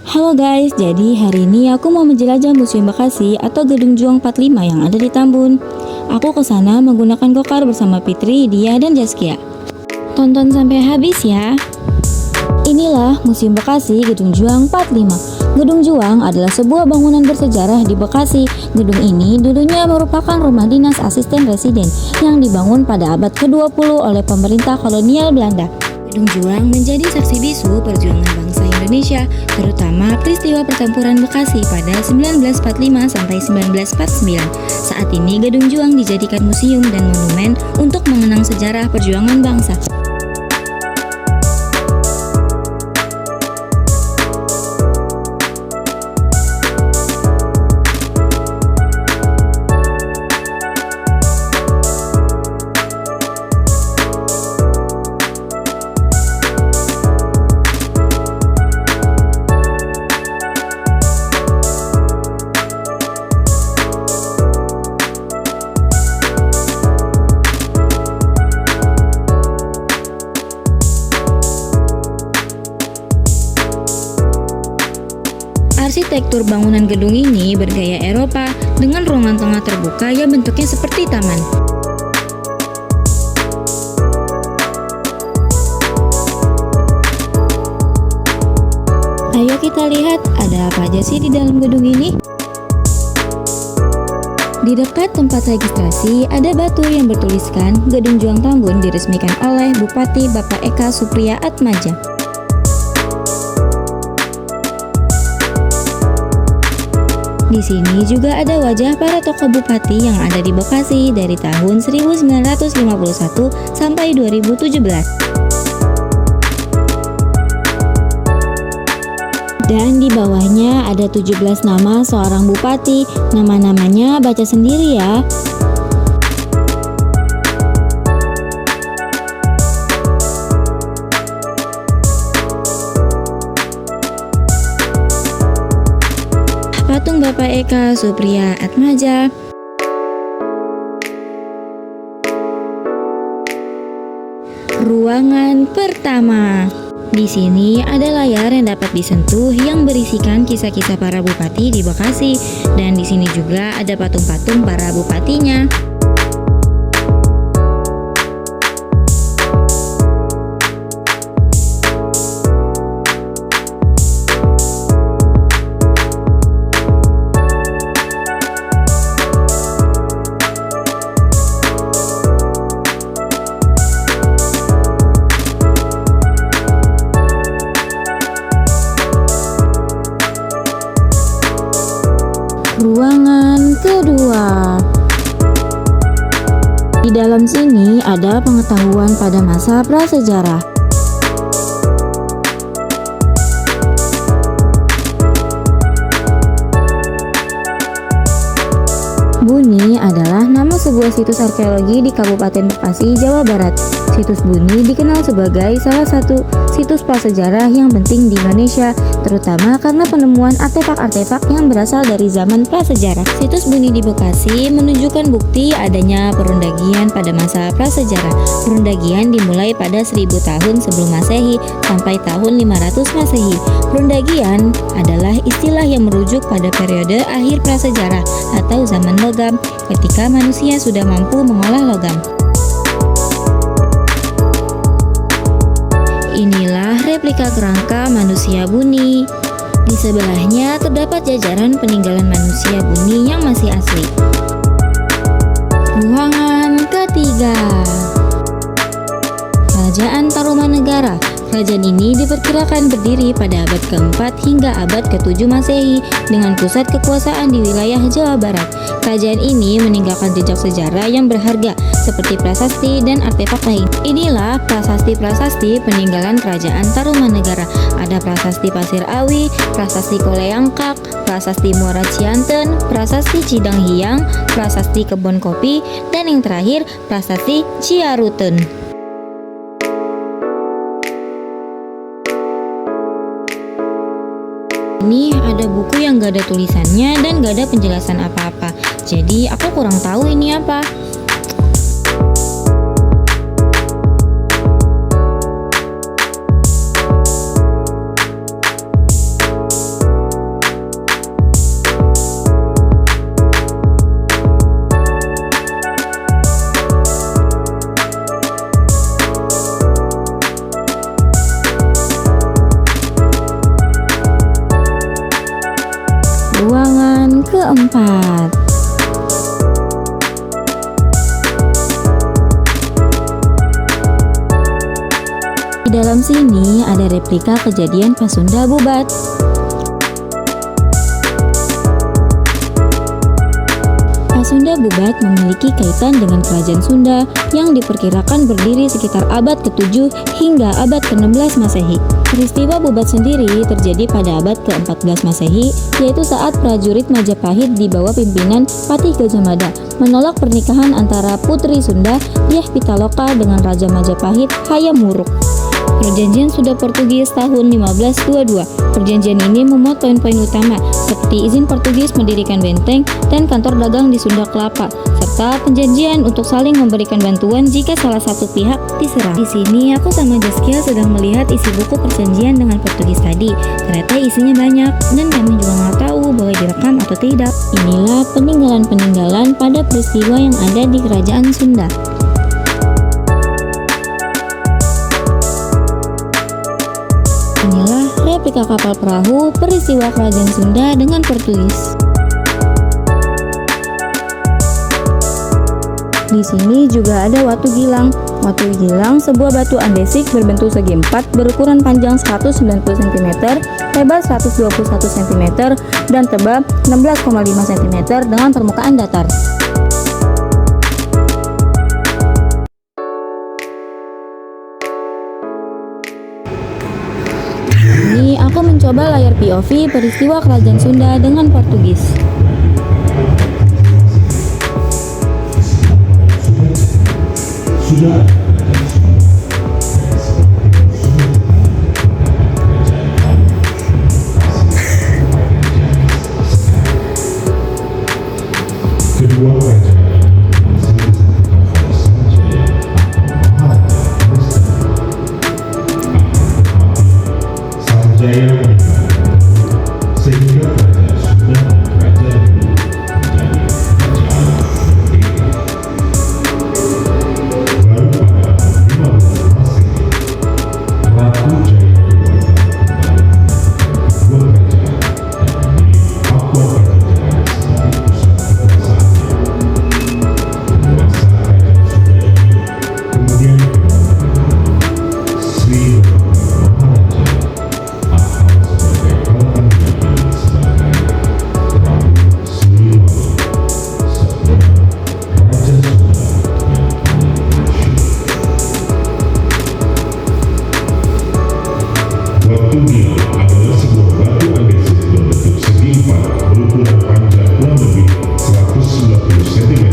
Halo guys, jadi hari ini aku mau menjelajah Museum Bekasi atau Gedung Juang 45 yang ada di Tambun. Aku ke sana menggunakan gokar bersama Fitri, Dia, dan Jaskia. Tonton sampai habis ya. Inilah Museum Bekasi Gedung Juang 45. Gedung Juang adalah sebuah bangunan bersejarah di Bekasi. Gedung ini dulunya merupakan rumah dinas asisten residen yang dibangun pada abad ke-20 oleh pemerintah kolonial Belanda. Gedung Juang menjadi saksi bisu perjuangan bangsa Indonesia, terutama peristiwa pertempuran Bekasi pada 1945 sampai 1949. Saat ini Gedung Juang dijadikan museum dan monumen untuk mengenang sejarah perjuangan bangsa. Arsitektur bangunan gedung ini bergaya Eropa dengan ruangan tengah terbuka yang bentuknya seperti taman. Ayo kita lihat ada apa aja sih di dalam gedung ini. Di dekat tempat registrasi ada batu yang bertuliskan Gedung Juang Tambun diresmikan oleh Bupati Bapak Eka Supriya Atmaja. Di sini juga ada wajah para tokoh bupati yang ada di Bekasi dari tahun 1951 sampai 2017. Dan di bawahnya ada 17 nama seorang bupati. Nama-namanya baca sendiri ya. Patung Bapak Eka Supriya Atmaja. Ruangan pertama. Di sini ada layar yang dapat disentuh yang berisikan kisah-kisah para bupati di Bekasi, dan di sini juga ada patung-patung para bupatinya. Ruangan kedua. Di dalam sini ada pengetahuan pada masa prasejarah. Buni adalah nama sebuah situs arkeologi di Kabupaten Bekasi, Jawa Barat. Situs Buni dikenal sebagai salah satu situs prasejarah yang penting di Indonesia, terutama karena penemuan artefak-artefak yang berasal dari zaman prasejarah. Situs Buni di Bekasi menunjukkan bukti adanya perundagian pada masa prasejarah. Perundagian dimulai pada 1000 tahun sebelum Masehi sampai tahun 500 Masehi. Perundagian adalah istilah yang merujuk pada periode akhir prasejarah atau zaman logam, ketika manusia sudah mampu mengolah logam. Inilah replika kerangka manusia Buni. Di sebelahnya terdapat jajaran peninggalan manusia Buni yang masih asli. Ruangan ketiga. Kerajaan Tarumanegara. Kerajaan ini diperkirakan berdiri pada abad ke-4 hingga abad ke-7 Masehi dengan pusat kekuasaan di wilayah Jawa Barat. Kerajaan ini meninggalkan jejak sejarah yang berharga seperti prasasti dan artefak lain. Inilah prasasti-prasasti peninggalan Kerajaan Tarumanegara. Ada prasasti Pasir Awi, prasasti Koleyangkak, prasasti Muara Cianten, prasasti Cidang Hiang, prasasti Kebon Kopi, dan yang terakhir prasasti Ciaruten. Ini ada buku yang gak ada tulisannya dan gak ada penjelasan apa-apa. Jadi aku kurang tahu ini apa. keempat. Di dalam sini ada replika kejadian pas Sunda bubat. Sunda bubat memiliki kaitan dengan kerajaan Sunda yang diperkirakan berdiri sekitar abad ke-7 hingga abad ke-16 Masehi. Peristiwa bubat sendiri terjadi pada abad ke-14 Masehi, yaitu saat prajurit Majapahit di bawah pimpinan Patih Gajah Mada menolak pernikahan antara putri Sunda Dyah Pitaloka dengan Raja Majapahit Hayam Wuruk. Perjanjian Sunda Portugis tahun 1522. Perjanjian ini memuat poin-poin utama seperti izin Portugis mendirikan benteng dan kantor dagang di Sunda Kelapa, serta perjanjian untuk saling memberikan bantuan jika salah satu pihak diserang. Di sini aku sama Jaskia sedang melihat isi buku perjanjian dengan Portugis tadi. Ternyata isinya banyak dan kami juga nggak tahu boleh direkam atau tidak. Inilah peninggalan-peninggalan pada peristiwa yang ada di kerajaan Sunda. Inilah replika kapal perahu peristiwa kerajaan Sunda dengan Portugis. Di sini juga ada watu gilang. Watu gilang sebuah batu andesit berbentuk segi empat berukuran panjang 190 cm, lebar 121 cm, dan tebal 16,5 cm dengan permukaan datar. Ini aku mencoba layar POV peristiwa kerajaan Sunda dengan Portugis. Kedua kerajaan Sanjaya meninggal, sehingga kerajaan Sunda dan kerajaan Hindu menjadi kerajaan merdeka. Baru pada tahun 15 Masehi, Ratu Jayawardena kembali meninggalkan kedua kerajaan dan memilih Papua Kerajaan sebagai pusat kekuasaannya. Penguasa kerajaan Sunda ini kemudian dikenal dengan Sri Maharaja atau sebagai Kalpan Jati sebagai Prabu Siliwangi, seorang Raja Sunda yang paling masyhur. Watu gilang adalah sebuah batu andesit berbentuk segi empat berukuran panjang kurang lebih 190 cm,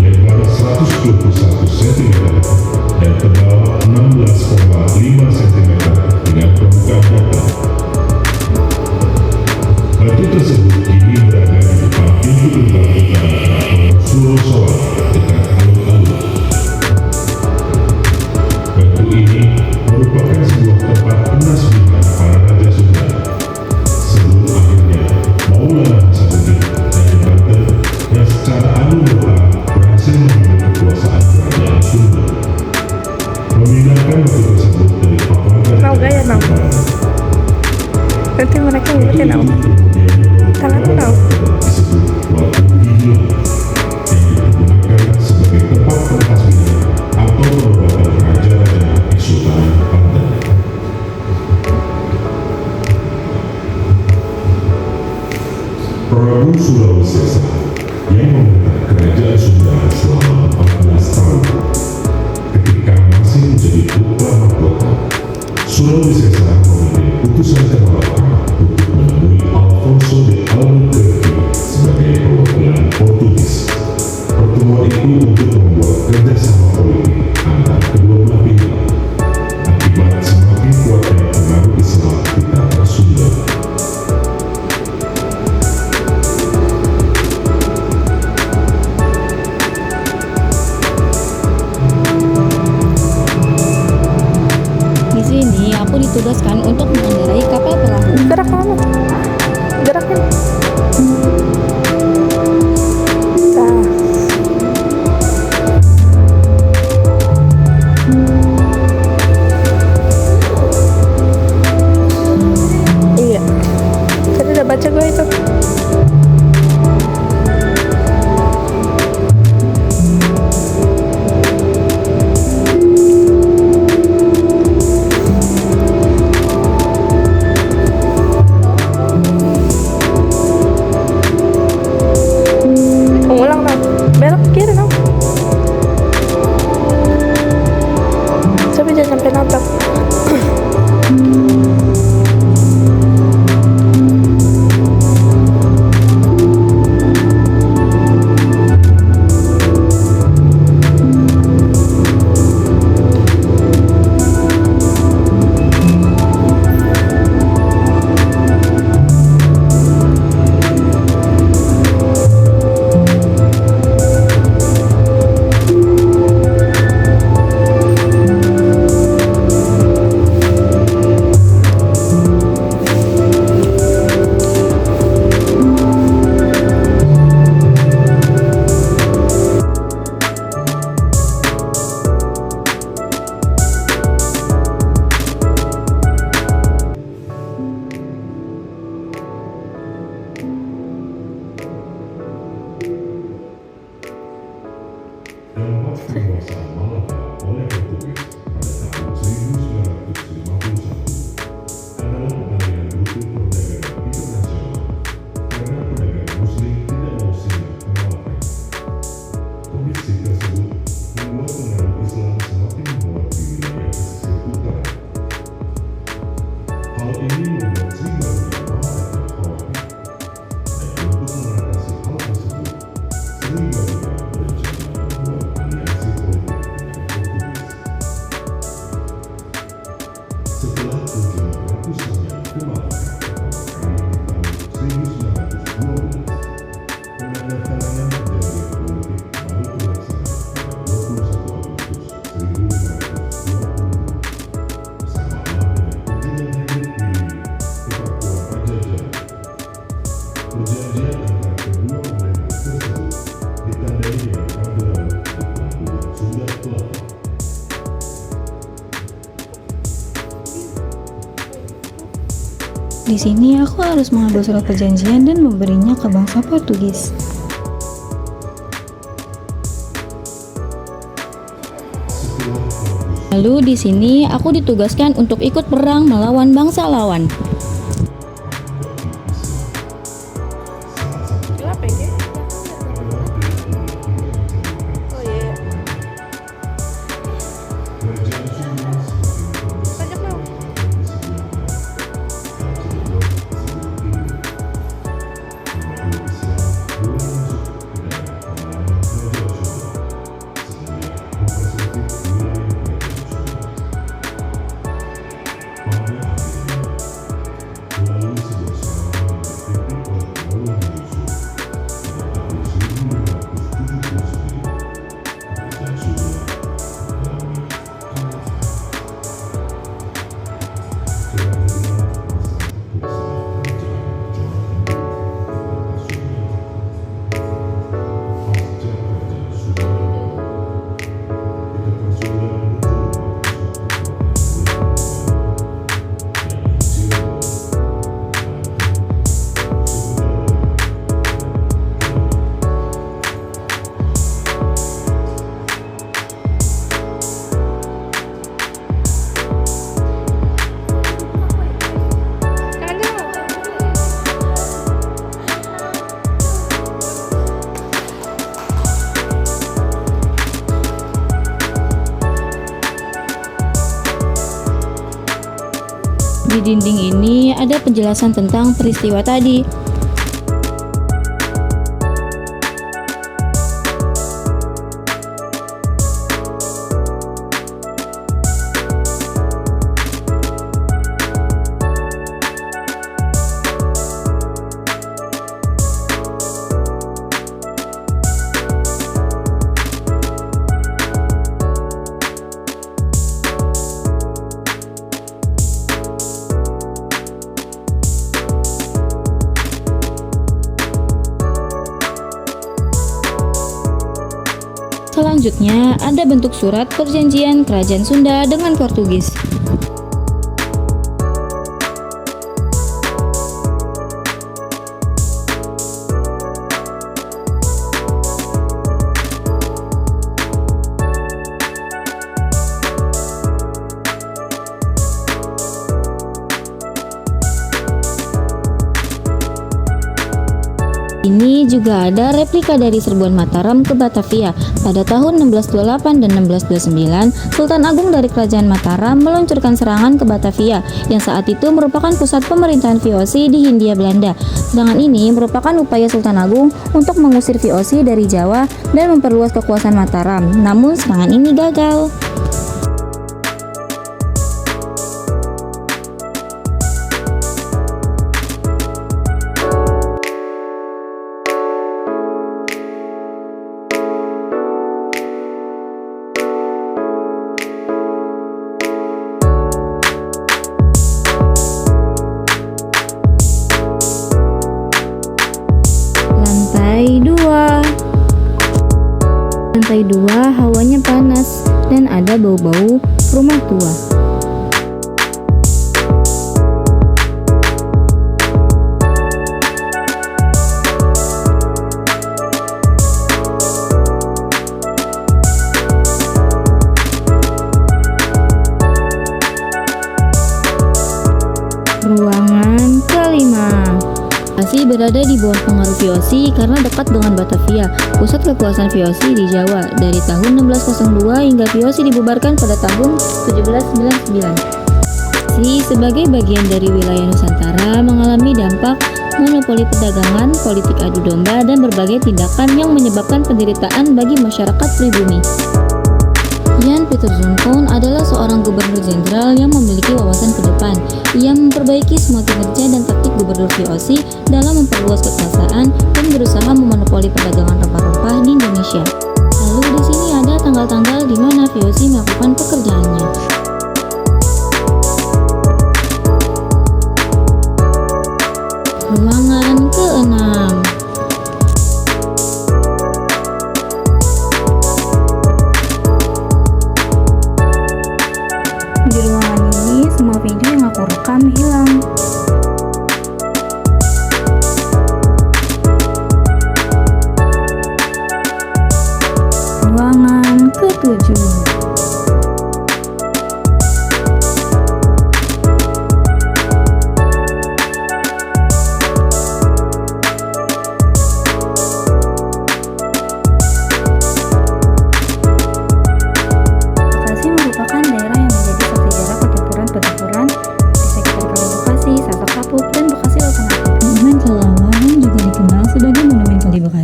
lebar 121 cm, dan tebal 16,5 cm dengan permukaan datar. Batu tersebut kini berada di depan pintu gerbang utara Keraton Suro Soa dekat alun-alun. Batu ini merupakan sebuah tempat penas bina para raja Sunda sebelum akhirnya Maulana Hasanuddin dari Banten yang secara anugerah berhasil mengambil kekuasaan kerajaan Sunda. Memindahkan batu tersebut dari Pakualaman Mau gaya, Bang? ke barat. Nanti mereka ngikutin aku. Tangan kau. Disebut watu gilang yang digunakan sebagai tempat pentas bina atau pengobatan raja-raja di Sultanan Banten. Prabu Surawisesa yang memerintah kerajaan Sunda selama 14 tahun. Ketika masih menjadi putra mahkota, Surawisesa memilih utusan ke Malaka untuk menemui Alfonso de Albuquerque sebagai perwakilan Portugis. Pertemuan itu untuk membuat kerjasama politik antara kedua belah pihak akibat semakin kuatnya pengaruh Islam di tanah Sunda. Di sini aku ditugaskan untuk mengendarai kapal perahu. Gerak kamu. Gerakin. Nah. Iya. Tadi udah baca gue itu. Di sini aku harus mengambil surat perjanjian dan memberinya ke bangsa Portugis. Lalu di sini aku ditugaskan untuk ikut perang melawan bangsa lawan. Gelap ya, Ge? Oh iya. Banyak dong. Di dinding ini ada penjelasan tentang peristiwa tadi. Selanjutnya, ada bentuk surat perjanjian Kerajaan Sunda dengan Portugis. Ini juga ada replika dari serbuan Mataram ke Batavia. Pada tahun 1628 dan 1629, Sultan Agung dari Kerajaan Mataram meluncurkan serangan ke Batavia, yang saat itu merupakan pusat pemerintahan VOC di Hindia Belanda. Serangan ini merupakan upaya Sultan Agung untuk mengusir VOC dari Jawa dan memperluas kekuasaan Mataram. Namun serangan ini gagal. Lantai 2 hawanya panas dan ada bau-bau rumah tua. Ruangan kelima masih berada di bawah pengaruh VOC karena dekat dengan Batavia, pusat kekuasaan VOC di Jawa, dari tahun 1602 hingga VOC dibubarkan pada tahun 1799. Sebagai bagian dari wilayah Nusantara mengalami dampak monopoli perdagangan, politik adu domba, dan berbagai tindakan yang menyebabkan penderitaan bagi masyarakat pribumi. Jan Pieter Zoon adalah seorang gubernur jenderal yang memiliki wawasan ke depan. Ia memperbaiki semua kinerja dan taktik gubernur VOC dalam memperluas kekuasaan dan berusaha memonopoli perdagangan rempah-rempah di Indonesia. Lalu di sini ada tanggal-tanggal di mana VOC melakukan pekerjaannya. Ruangan ke-6. Di ruangan ini semua video yang aku rekam hilang.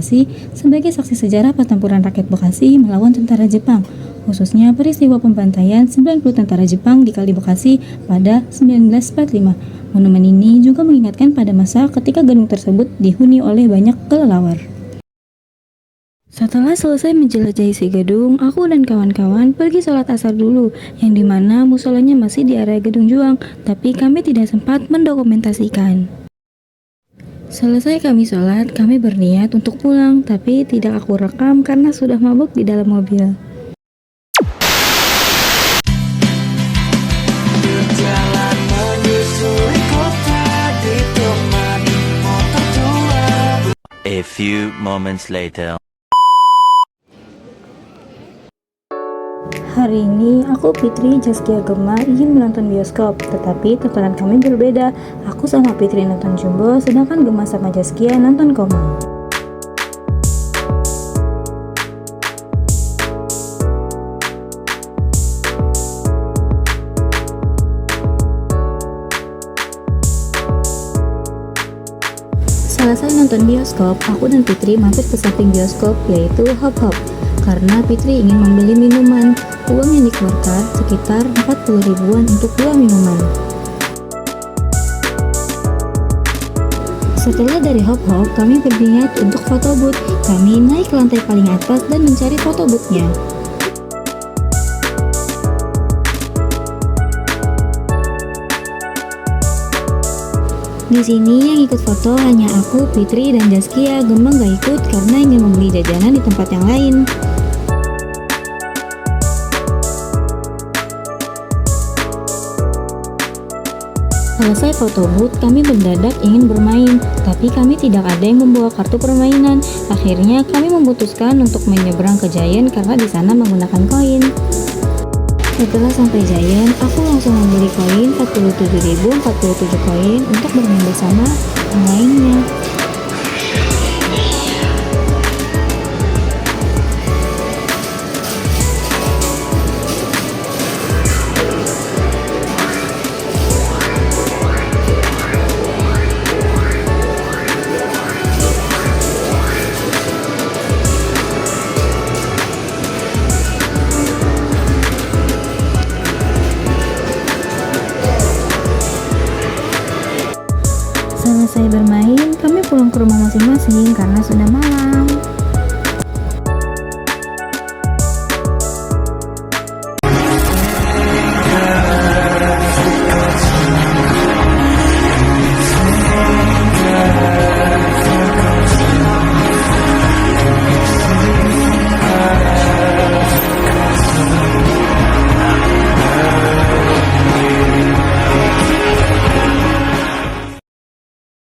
Bekasi sebagai saksi sejarah pertempuran rakyat Bekasi melawan tentara Jepang, khususnya peristiwa pembantaian 90 tentara Jepang di Kali Bekasi pada 1945. Monumen ini juga mengingatkan pada masa ketika gedung tersebut dihuni oleh banyak kelelawar. Setelah selesai menjelajahi si gedung, aku dan kawan-kawan pergi sholat asar dulu, yang dimana musolanya masih di area Gedung Juang, tapi kami tidak sempat mendokumentasikan. Selesai kami sholat, kami berniat untuk pulang, tapi tidak aku rekam karena sudah mabuk di dalam mobil. Jalan menyusuri kota ditemani motor tua. A few moments later. Hari ini aku, Fitri, Jaskia, Gemma ingin menonton bioskop, tetapi tontonan kami berbeda. Aku sama Fitri nonton Jumbo, sedangkan Gemma sama Jaskia nonton Komang. Selesai nonton bioskop, aku dan Fitri mampir ke samping bioskop, yaitu Hop Hop. Karena Fitri ingin membeli minuman, uang yang dikeluarkan sekitar 40 ribuan untuk 2 minuman. Setelah dari Hop Hop, kami berniat untuk foto booth. Kami naik ke lantai paling atas dan mencari foto booth-nya. Di sini yang ikut foto hanya aku, Fitri, dan Jaskia. Gemma gak ikut karena ingin membeli jajanan di tempat yang lain. Selesai foto booth, kami mendadak ingin bermain, tapi kami tidak ada yang membawa kartu permainan. Akhirnya kami memutuskan untuk menyeberang ke Giant karena di sana menggunakan koin. Setelah sampai Giant, aku langsung membeli koin 47.047 koin untuk bermain bersama yang lainnya. Selesai bermain, kami pulang ke rumah masing-masing karena sudah malam.